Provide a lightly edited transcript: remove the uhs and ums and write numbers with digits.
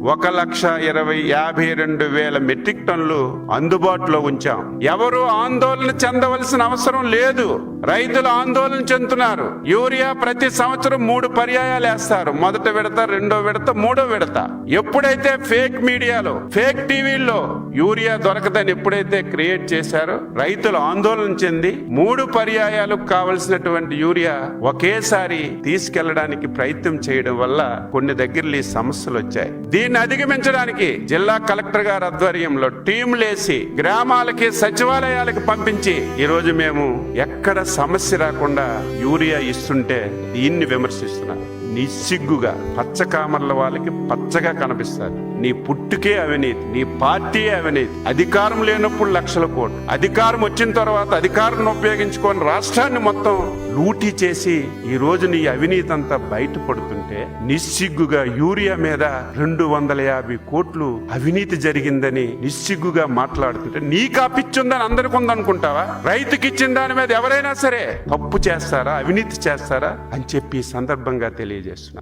1,52,000 metric టన్నులు అందుబాటులో ఉంచాం. ఎవరు ఆందోళన చెందవలసిన అవసరం లేదు. రైతులు ఆందోళన చెందుతున్నారు. యూరియా ప్రతి సంవత్సరం 3 పర్యాయాలు వేస్తారు. మొదట విడత, రెండో విడత, మూడో విడత. ఎప్పుడైతే ఫేక్ మీడియాలో, ఫేక్ టీవీల్లో యూరియా దొరకదని ఎప్పుడైతే క్రియేట్ చేశారో రైతులు ఆందోళన చెంది 3 పర్యాయాలకు కావలసినటువంటి యూరియా ఒకేసారి తీసుకెళ్లడానికి ప్రయత్నం చేయడం వల్ల కొన్ని దగ్గరలో ఈ సమస్యలు వచ్చాయి. దీన్ని అధిగమించడానికి జిల్లా కలెక్టర్ గారి ఆధ్వర్యంలో టీంలేసి గ్రామాలకి, సచివాలయాలకు పంపించి ఈరోజు మేము ఎక్కడ సమస్య రాకుండా యూరియా ఇస్తుంటే దీన్ని విమర్శిస్తున్నారు. నిస్సిగ్గుగా పచ్చకామర్ల వాళ్ళకి పచ్చగా కనిపిస్తారు. నీ పుట్టుకే అవినీతి, నీ పార్టీ అవినీతి. అధికారం లేనప్పుడు లక్షల కోట్లు, అధికారం వచ్చిన తర్వాత అధికారాన్ని ఉపయోగించుకొని రాష్ట్రాన్ని మొత్తం లూటీ చేసి ఈ రోజు నీ అవినీతి అంతా బయటపడుతుంటే నిస్సిగ్గుగా యూరియా మీద 250 కోట్లు అవినీతి జరిగిందని నిస్సిగ్గుగా మాట్లాడుతుంటే నీకు ఆ పిచ్చుందని అందరికి ఉందనుకుంటావా? రైతుకి ఇచ్చిన దాని మీద ఎవరైనా సరే తప్పు చేస్తారా, అవినీతి చేస్తారా అని చెప్పి ఈ సందర్భంగా తెలియజేస్తున్నా.